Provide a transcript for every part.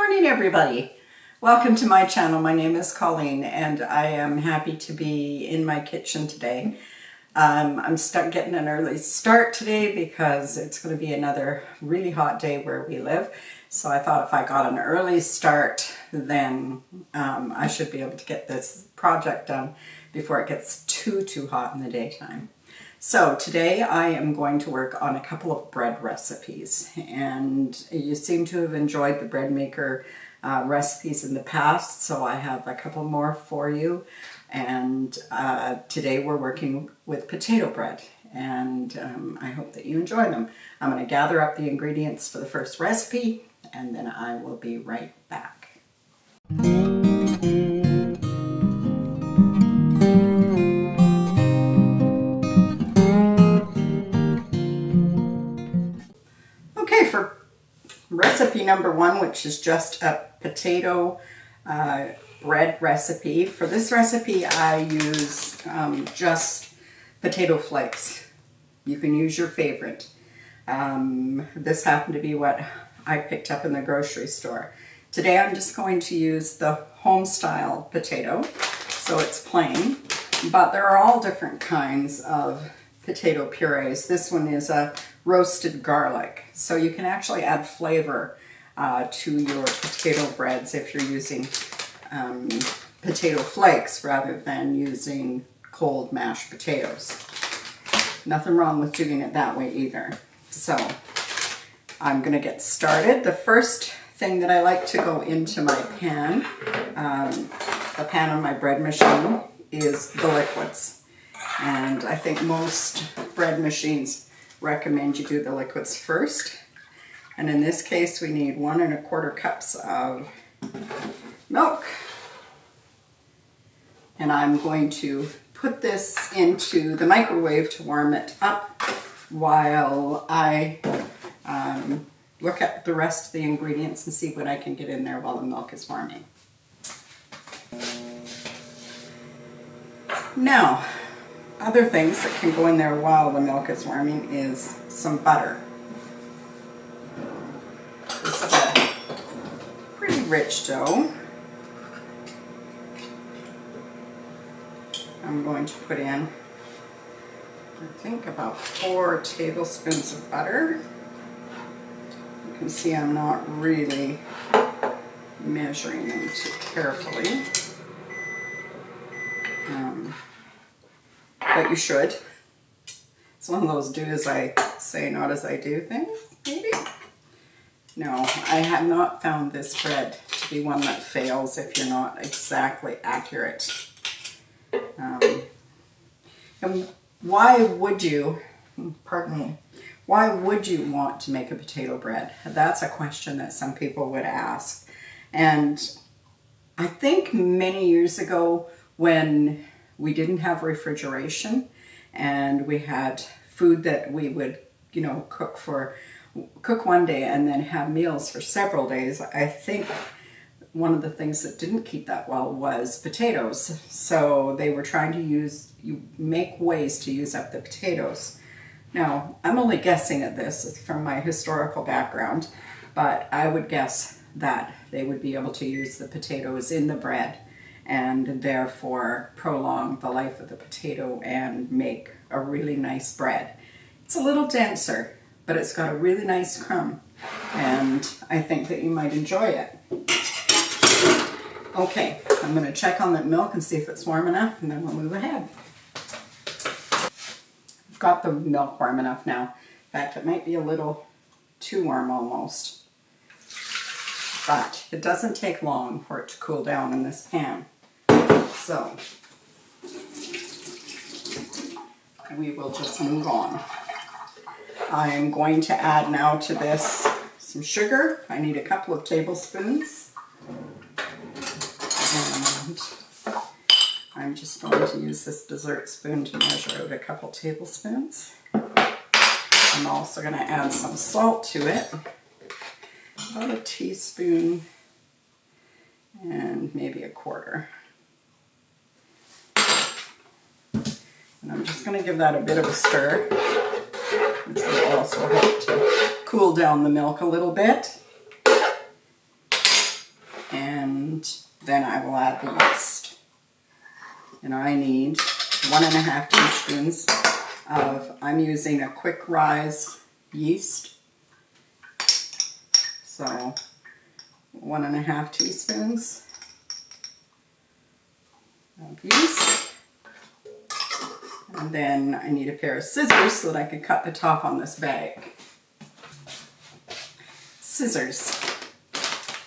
morning, everybody. Welcome to my channel. My name is Colleen and I am happy to be in my kitchen today. I'm getting an early start today because it's going to be another really hot day where we live. So I thought if I got an early start, then I should be able to get this project done before it gets too hot in the daytime. So today I am going to work on a couple of bread recipes, and you seem to have enjoyed the bread maker recipes in the past, so I have a couple more for you. And today we're working with potato bread, and I hope that you enjoy them. I'm going to gather up the ingredients for the first recipe, and then I will be right back. Okay, for recipe number one, which is just a potato bread recipe. For this recipe, I use just potato flakes. You can use your favorite. This happened to be what I picked up in the grocery store. Today I'm just going to use the home style potato, so it's plain, but there are all different kinds of potato purees. This one is a roasted garlic, so you can actually add flavor to your potato breads if you're using potato flakes rather than using cold mashed potatoes. Nothing wrong with doing it that way either. So I'm going to get started. The first thing that I like to go into my pan, the pan on my bread machine, is the liquids. And I think most bread machines recommend you do the liquids first. And in this case, we need 1 1/4 cups of milk. And I'm going to put this into the microwave to warm it up while I look at the rest of the ingredients and see what I can get in there while the milk is warming. Now, other things that can go in there while the milk is warming is some butter. This is a pretty rich dough. I'm going to put in, I think, about 4 tablespoons of butter. You can see I'm not really measuring them too carefully. But you should. It's one of those do as I say, not as I do things, maybe? No, I have not found this bread to be one that fails if you're not exactly accurate. And why would you, pardon me, why would you want to make a potato bread? That's a question that some people would ask. And I think many years ago, when we didn't have refrigeration and we had food that we would, cook one day and then have meals for several days, I think one of the things that didn't keep that well was potatoes. So they were trying to make ways to use up the potatoes. Now, I'm only guessing at this from my historical background, but I would guess that they would be able to use the potatoes in the bread and therefore prolong the life of the potato and make a really nice bread. It's a little denser, but it's got a really nice crumb, and I think that you might enjoy it. Okay, I'm going to check on that milk and see if it's warm enough, and then we'll move ahead. I've got the milk warm enough now. In fact, it might be a little too warm almost. But it doesn't take long for it to cool down in this pan. So we will just move on. I am going to add now to this some sugar. I need a couple of tablespoons. And I'm just going to use this dessert spoon to measure out a couple tablespoons. I'm also going to add some salt to it. About a teaspoon and maybe a quarter. And I'm just going to give that a bit of a stir, which will also help to cool down the milk a little bit. and then I will add the yeast. And I need 1.5 teaspoons of, I'm using a quick rise yeast. So 1.5 teaspoons of yeast. And then I need a pair of scissors so that I can cut the top on this bag. Scissors.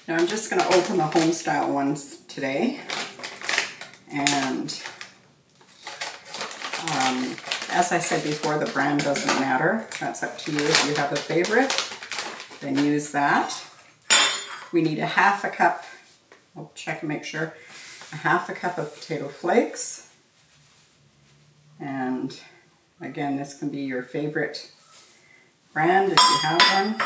Now I'm just going to open the home style ones today. And as I said before, the brand doesn't matter. That's up to you. If you have a favorite, then use that. We need 1/2 cup, I'll check and make sure, 1/2 cup of potato flakes. And again, this can be your favorite brand if you have one.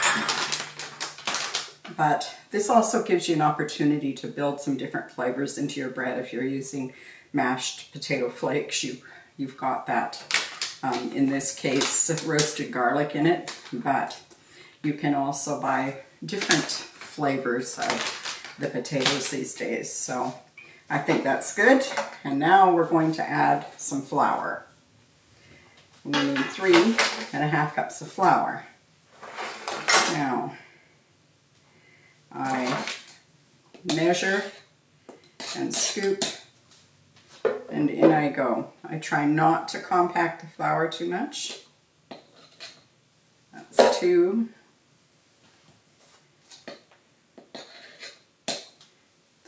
But this also gives you an opportunity to build some different flavors into your bread. If you're using mashed potato flakes, you've got that, in this case, roasted garlic in it. But you can also buy different flavors of the potatoes these days. So I think that's good. And now we're going to add some flour. We need 3.5 cups of flour. Now, I measure and scoop, and in I go. I try not to compact the flour too much. That's 2,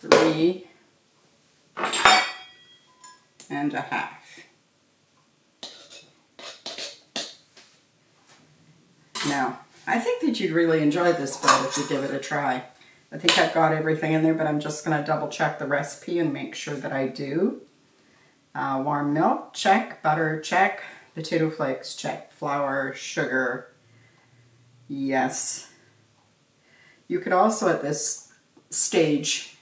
3.5. Now, I think that you'd really enjoy this bread if you give it a try. I think I've got everything in there, but I'm just going to double check the recipe and make sure that I do. Warm milk, check. Butter, check. Potato flakes, check. Flour, sugar, yes. You could also at this stage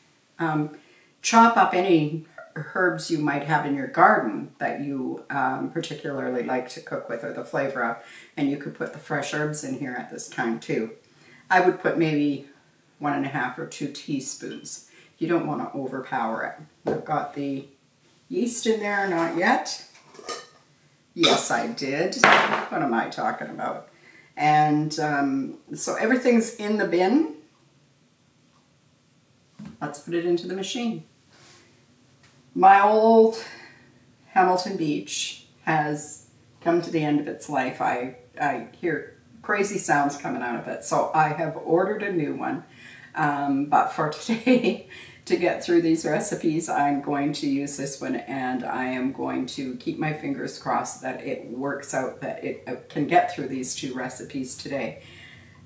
chop up any herbs you might have in your garden that you particularly like to cook with or the flavor of, and you could put the fresh herbs in here at this time too. I would put maybe 1.5 or 2 teaspoons. You don't want to overpower it. I've got the yeast in there, not yet. Yes, I did. What am I talking about? And so everything's in the bin. Let's put it into the machine. My old Hamilton Beach has come to the end of its life. I hear crazy sounds coming out of it, so I have ordered a new one. But for today, to get through these recipes, I'm going to use this one, and I am going to keep my fingers crossed that it works out, that it can get through these 2 recipes today.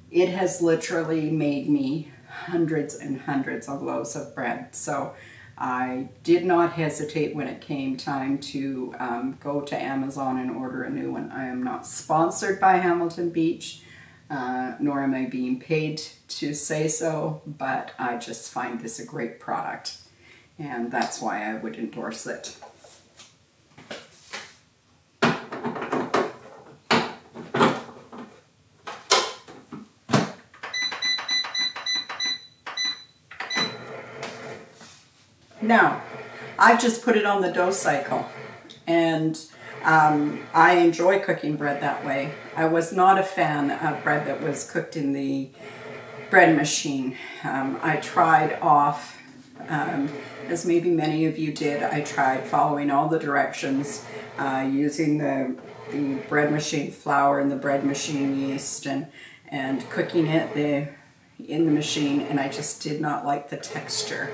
It has literally made me hundreds and hundreds of loaves of bread, so I did not hesitate when it came time to go to Amazon and order a new one. I am not sponsored by Hamilton Beach, nor am I being paid to say so, but I just find this a great product, and that's why I would endorse it. Now, I've just put it on the dough cycle, and I enjoy cooking bread that way. I was not a fan of bread that was cooked in the bread machine. I tried off, as maybe many of you did, I tried following all the directions, using the bread machine flour and the bread machine yeast, and cooking it in the machine, and I just did not like the texture.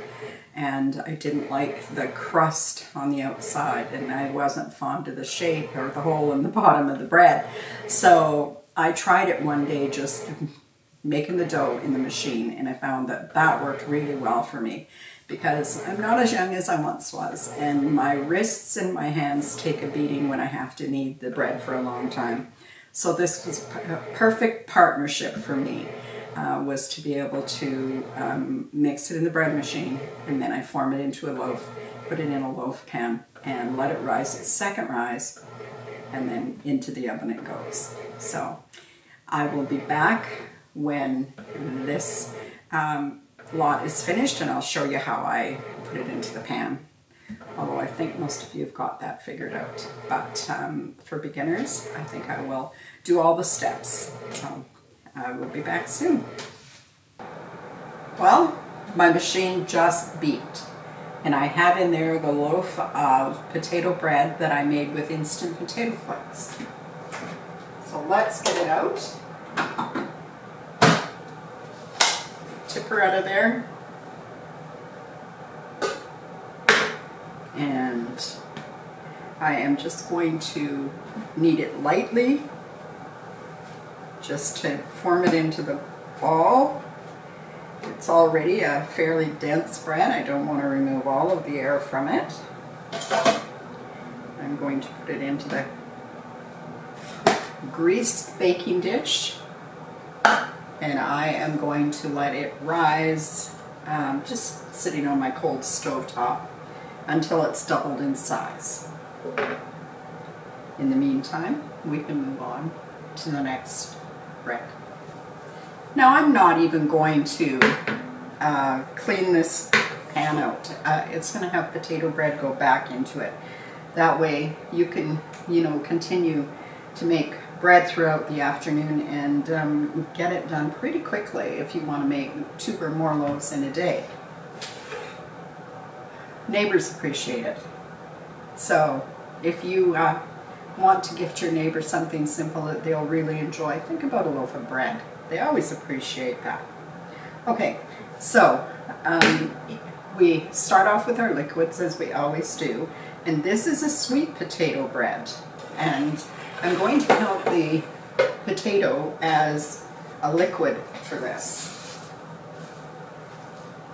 And I didn't like the crust on the outside, and I wasn't fond of the shape or the hole in the bottom of the bread. So I tried it one day, just making the dough in the machine, and I found that that worked really well for me, because I'm not as young as I once was, and my wrists and my hands take a beating when I have to knead the bread for a long time. So this was a perfect partnership for me. Was to be able to mix it in the bread machine, and then I form it into a loaf, put it in a loaf pan, and let it rise its second rise, and then into the oven it goes. So I will be back when this lot is finished, and I'll show you how I put it into the pan. Although I think most of you have got that figured out. But for beginners, I think I will do all the steps. So I will be back soon. Well, my machine just beeped. And I have in there the loaf of potato bread that I made with instant potato flakes. So let's get it out. Tip her out of there. And I am just going to knead it lightly, just to form it into the ball. It's already a fairly dense bread. I don't want to remove all of the air from it. I'm going to put it into the greased baking dish, and I am going to let it rise, just sitting on my cold stove top, until it's doubled in size. In the meantime, we can move on to the next bread. Now, I'm not even going to clean this pan out. It's going to have potato bread go back into it. That way you can, continue to make bread throughout the afternoon and get it done pretty quickly if you want to make 2 or more loaves in a day. Neighbors appreciate it. So if you want to gift your neighbor something simple that they'll really enjoy, think about a loaf of bread. They always appreciate that. Okay, so we start off with our liquids as we always do. And this is a sweet potato bread. And I'm going to count the potato as a liquid for this.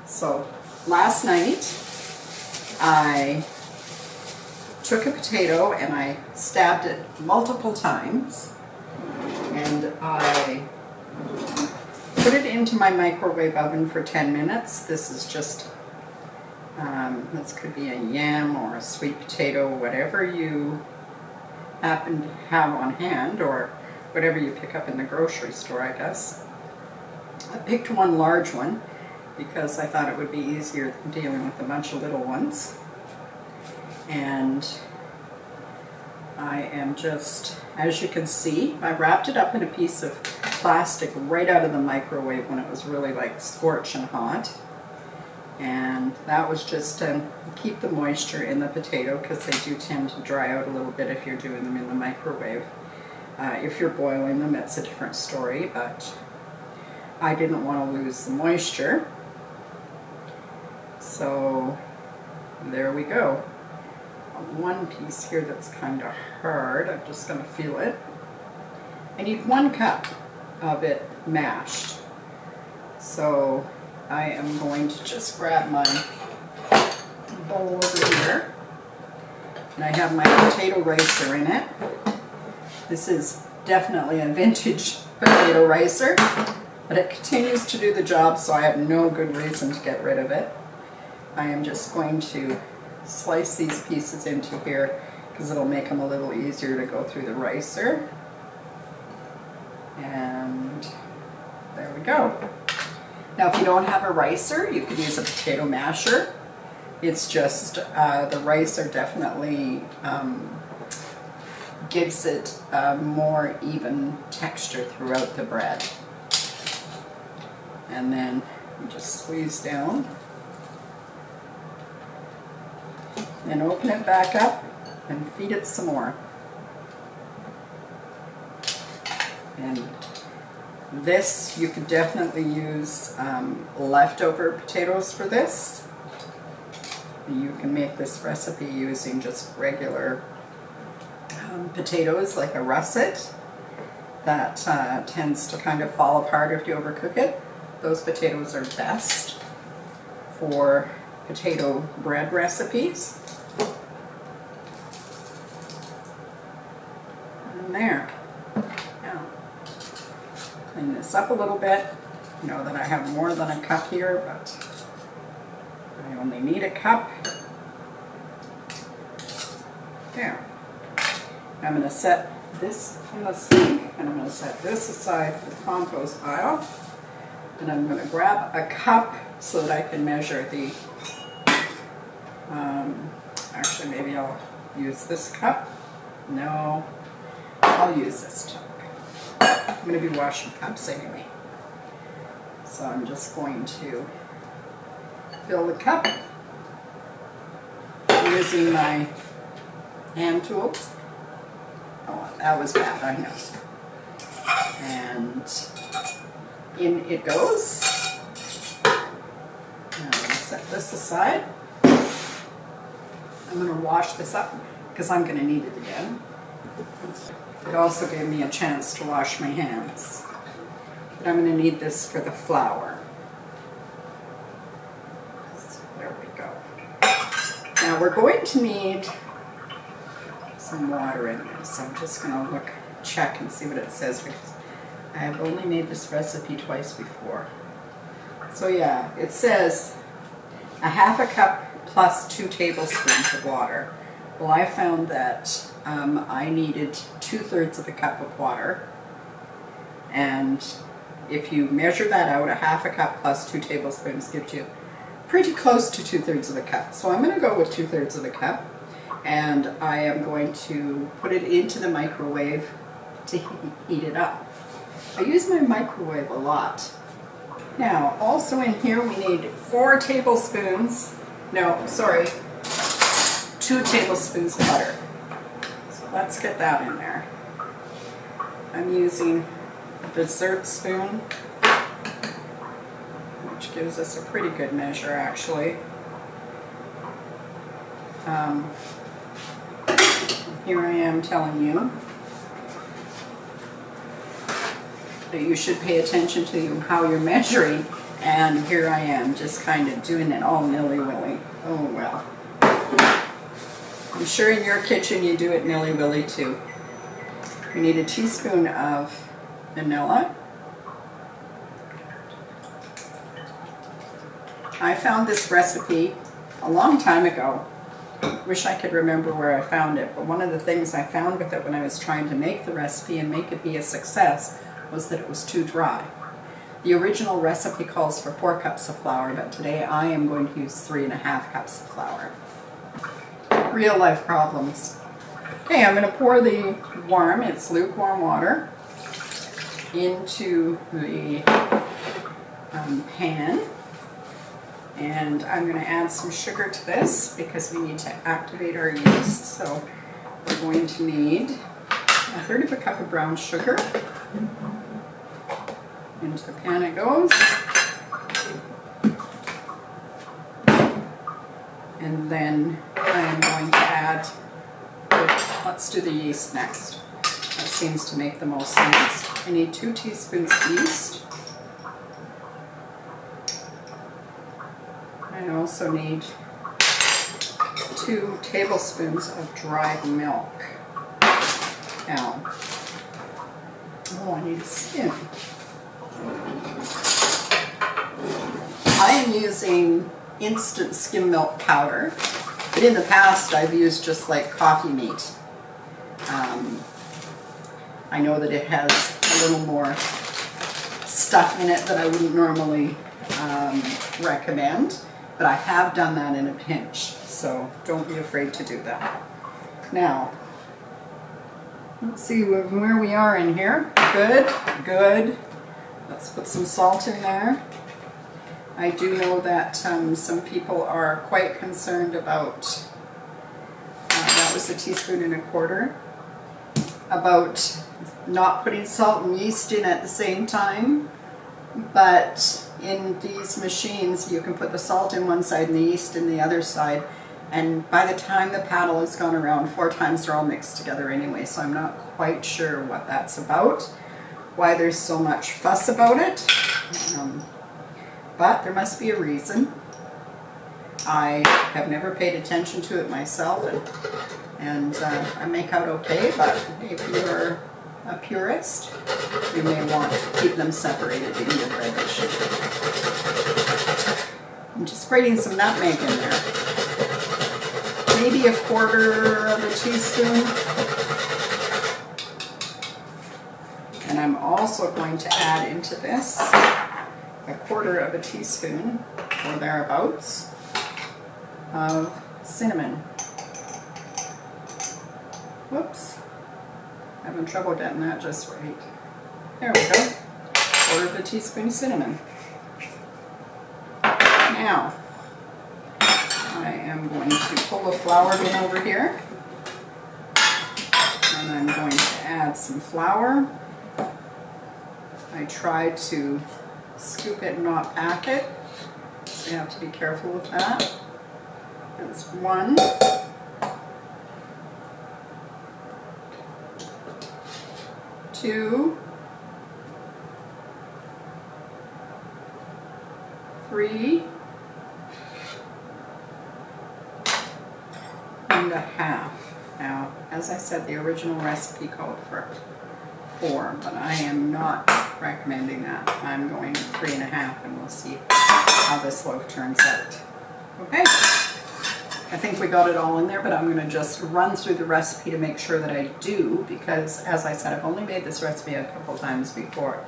So last night I took a potato and I stabbed it multiple times, and I put it into my microwave oven for 10 minutes. This is just, this could be a yam or a sweet potato, whatever you happen to have on hand, or whatever you pick up in the grocery store, I guess. I picked one large one because I thought it would be easier than dealing with a bunch of little ones. And I am just, as you can see, I wrapped it up in a piece of plastic right out of the microwave when it was really like scorching hot. And that was just to keep the moisture in the potato, because they do tend to dry out a little bit if you're doing them in the microwave. If you're boiling them, it's a different story, but I didn't want to lose the moisture. So there we go. One piece here that's kind of hard. I'm just going to feel it. I need 1 cup of it mashed. So I am going to just grab my bowl over here. And I have my potato ricer in it. This is definitely a vintage potato ricer, but it continues to do the job, so I have no good reason to get rid of it. I am just going to slice these pieces into here because it'll make them a little easier to go through the ricer. And there we go. Now, if you don't have a ricer, you could use a potato masher. It's just the ricer definitely gives it a more even texture throughout the bread. And then you just squeeze down and open it back up and feed it some more. And this, you could definitely use leftover potatoes for this. You can make this recipe using just regular potatoes, like a russet that tends to kind of fall apart if you overcook it. Those potatoes are best for potato bread recipes. And there. Now, clean this up a little bit. You know that I have more than a cup here, but I only need a cup. There. I'm going to set this in the sink, and I'm going to set this aside for the compost pile. And I'm going to grab a cup so that I can measure the, actually maybe I'll use this cup. No, I'll use this cup. I'm going to be washing cups anyway. So I'm just going to fill the cup using my hand tools. Oh, that was bad, I know. And in it goes. Now I'm going to set this aside. I'm going to wash this up because I'm going to need it again. It also gave me a chance to wash my hands. But I'm going to need this for the flour. So there we go. Now we're going to need some water in this. I'm just going to check and see what it says because I have only made this recipe twice before. So yeah, it says a half a cup plus 2 tablespoons of water. Well, I found that I needed 2/3 of a cup of water, and if you measure that out, a half a cup plus 2 tablespoons gives you pretty close to 2/3 of a cup. So I'm going to go with 2/3 of a cup, and I am going to put it into the microwave to heat it up. I use my microwave a lot. Now, also in here we need 4 tablespoons, no, sorry, 2 tablespoons of butter. So let's get that in there. I'm using a dessert spoon, which gives us a pretty good measure actually. Here I am telling you that you should pay attention to how you're measuring, and here I am just kind of doing it all nilly-willy. Oh well. I'm sure in your kitchen you do it nilly-willy too. You need a teaspoon of vanilla. I found this recipe a long time ago. Wish I could remember where I found it, but one of the things I found with it when I was trying to make the recipe and make it be a success was that it was too dry. The original recipe calls for 4 cups of flour, but today I am going to use 3.5 cups of flour. Real life problems. Okay, I'm going to pour the warm, it's lukewarm water, into the pan. And I'm going to add some sugar to this because we need to activate our yeast. So we're going to need 1/3 of a cup of brown sugar. Into the pan it goes. And then I am going to add, let's do the yeast next. That seems to make the most sense. I need 2 teaspoons of yeast. I also need 2 tablespoons of dried milk. Now, oh, I need a spoon. I am using instant skim milk powder, but in the past I've used just like coffee meat. I know that it has a little more stuff in it that I wouldn't normally recommend, but I have done that in a pinch, so don't be afraid to do that. Now, let's see where we are in here. Good, good. Let's put some salt in there. I do know that some people are quite concerned about, that was 1.25 teaspoons, about not putting salt and yeast in at the same time. But in these machines you can put the salt in one side and the yeast in the other side, and by the time the paddle has gone around 4 times they're all mixed together anyway, so I'm not quite sure what that's about, why there's so much fuss about it. But there must be a reason. I have never paid attention to it myself, and I make out okay, but if you're a purist, you may want to keep them separated in your bread dish. I'm just grating some nutmeg in there. Maybe 1/4 teaspoon. And I'm also going to add into this 1/4 teaspoon or thereabouts of cinnamon. Whoops, having trouble getting that just right. There we go. 1/4 teaspoon cinnamon. Now, I am going to pull the flour bin over here, and I'm going to add some flour. I tried to scoop it and not pack it, so you have to be careful with that. That's 1. 2. 3. And a half. Now, as I said, the original recipe called for 4, but I am not recommending that. I'm going 3 1/2, and we'll see how this loaf turns out. Okay, I think we got it all in there, but I'm going to just run through the recipe to make sure that I do, because as I said, I've only made this recipe a couple times before.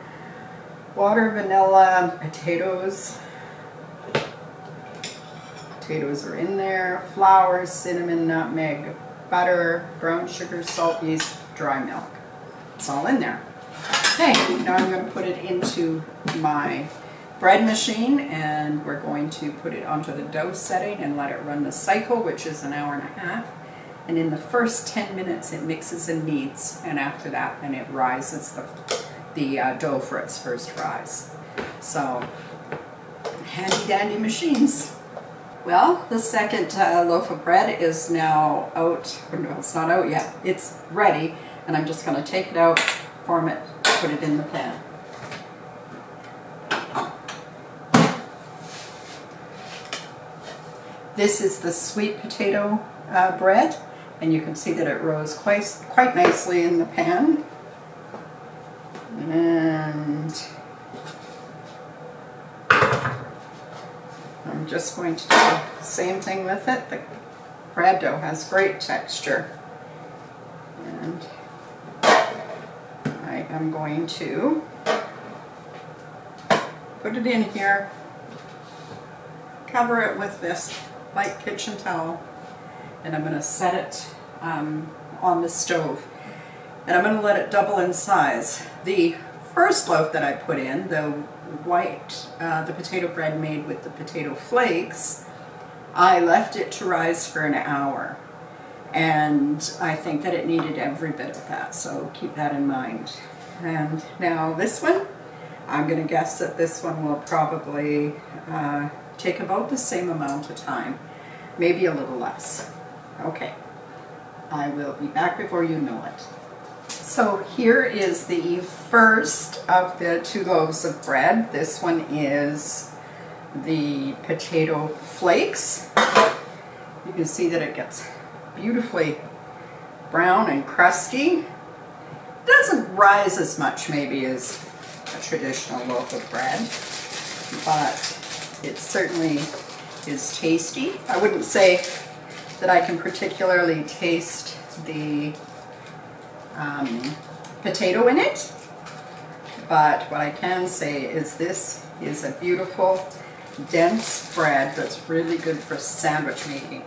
Water, vanilla, potatoes. Potatoes are in there, flour, cinnamon, nutmeg, butter, brown sugar, salt, yeast, dry milk. It's all in there. Okay, now I'm going to put it into my bread machine, and we're going to put it onto the dough setting and let it run the cycle, which is 1 1/2 hours. And in the first 10 minutes it mixes and kneads, and after that then it rises the dough for its first rise. So, handy dandy machines. Well, the second loaf of bread is now out. No, it's not out yet. It's ready, and I'm just going to take it out, form it, put it in the pan. This is the sweet potato bread, and you can see that it rose quite nicely in the pan. And I'm just going to do the same thing with it. The bread dough has great texture. And I am going to put it in here, cover it with this light kitchen towel, and I'm going to set it on the stove. And I'm going to let it double in size. The first loaf that I put in, the potato bread made with the potato flakes, I left it to rise for 1 hour. And I think that it needed every bit of that, so keep that in mind. And now this one, I'm going to guess that this one will probably take about the same amount of time, maybe a little less. Okay, I will be back before you know it. So here is the first of the 2 loaves of bread. This one is the potato flakes. You can see that it gets beautifully brown and crusty. It doesn't rise as much maybe as a traditional loaf of bread, but it certainly is tasty. I wouldn't say that I can particularly taste the potato in it, but what I can say is this is a beautiful, dense bread that's really good for sandwich making.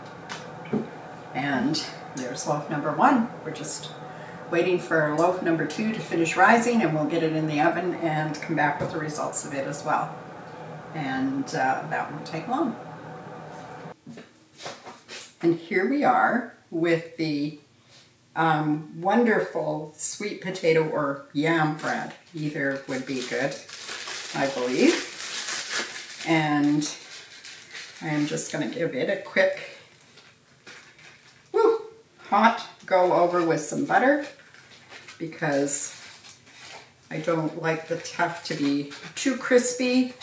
And there's loaf number 1. We're just waiting for loaf number 2 to finish rising, and we'll get it in the oven and come back with the results of it as well. And that won't take long. And here we are with the wonderful sweet potato or yam bread. Either would be good, I believe. And I am just going to give it a quick hot go over with some butter, because I don't like the tuff to be too crispy.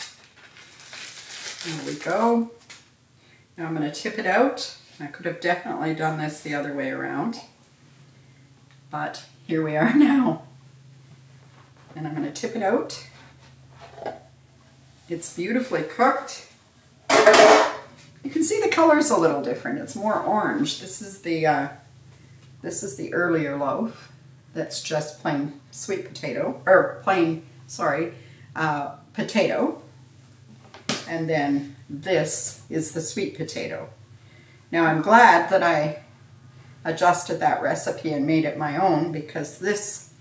There we go. Now I'm going to tip it out. I could have definitely done this the other way around, but here we are now. And I'm going to tip it out. It's beautifully cooked. You can see the color's a little different. It's more orange. This is the earlier loaf that's just plain sweet potato, or plain, sorry, potato. And then This is the sweet potato. Now I'm glad that I adjusted that recipe and made it my own, because this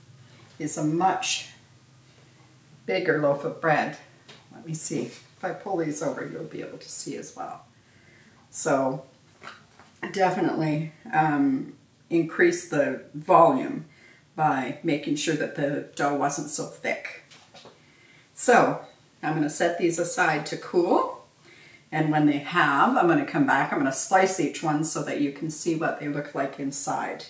is a much bigger loaf of bread. Let me see. If I pull these over, you'll be able to see as well. So definitely increase the volume by making sure that the dough wasn't so thick. So I'm going to set these aside to cool, and when they have, I'm going to come back. I'm going to slice each one so that you can see what they look like inside.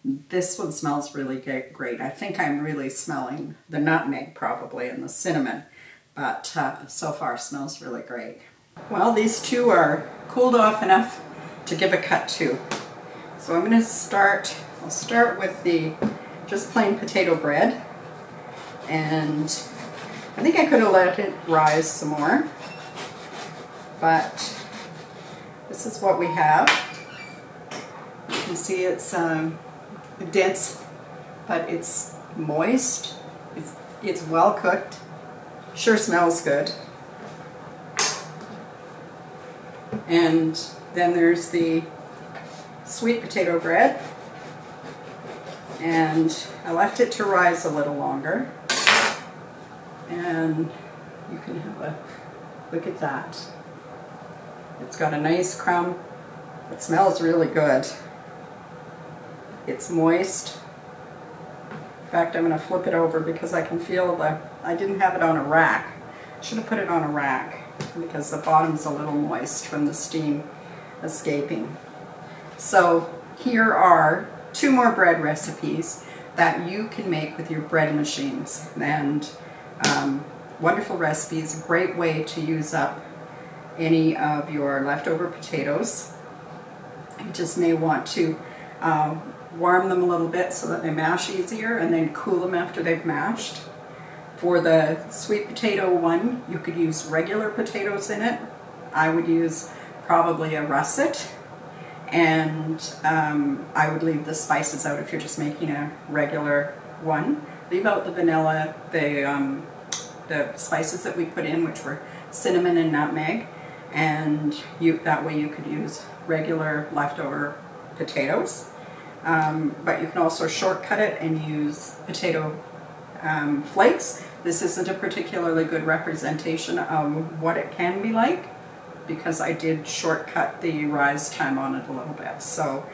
This one smells really great. I think I'm really smelling the nutmeg probably and the cinnamon, but so far smells really great. Well, these two are cooled off enough to give a cut to. So I'm going to start, I'll start with the just plain potato bread, and I think I could have let it rise some more, but this is what we have. You can see it's dense, but it's moist. It's well cooked. Sure smells good. And then there's the sweet potato bread, and I left it to rise a little longer, and you can have a look at that. It's got a nice crumb. It smells really good. It's moist. In fact, I'm going to flip it over because I can feel I didn't have it on a rack. Should have put it on a rack because the bottom's a little moist from the steam escaping. So here are 2 more bread recipes that you can make with your bread machines, and wonderful recipes, a great way to use up any of your leftover potatoes. You just may want to warm them a little bit so that they mash easier, and then cool them after they've mashed. For the sweet potato one, you could use regular potatoes in it. I would use probably a russet, and I would leave the spices out if you're just making a regular one. Leave out the vanilla, the spices that we put in, which were cinnamon and nutmeg, and that way you could use regular leftover potatoes. But you can also shortcut it and use potato flakes. This isn't a particularly good representation of what it can be like, because I did shortcut the rise time on it a little bit. So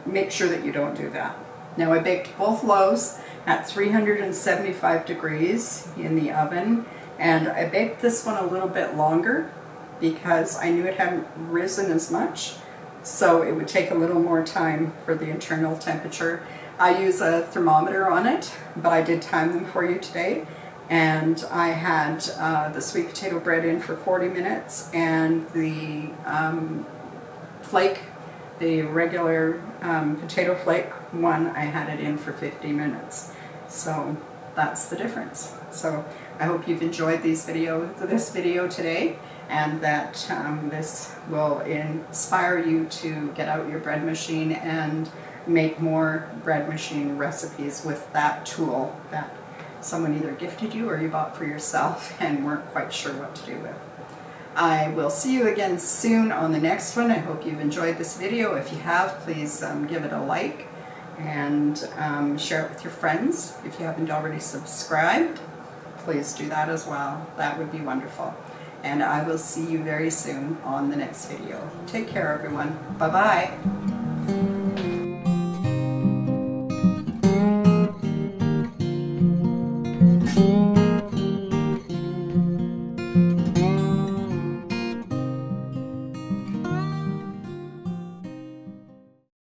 make sure that you don't do that. Now I baked both loaves at 375 degrees in the oven, and I baked this one a little bit longer because I knew it hadn't risen as much, so it would take a little more time for the internal temperature. I use a thermometer on it, but I did time them for you today, and I had the sweet potato bread in for 40 minutes, and the flake, the regular potato flake one, I had it in for 50 minutes. So that's the difference. So I hope you've enjoyed this video today, and that this will inspire you to get out your bread machine and make more bread machine recipes with that tool that someone either gifted you or you bought for yourself and weren't quite sure what to do with. I will see you again soon on the next one. I hope you've enjoyed this video. If you have, please give it a like and share it with your friends. If you haven't already subscribed, please do that as well. That would be wonderful. And I will see you very soon on the next video. Take care, everyone. Bye-bye.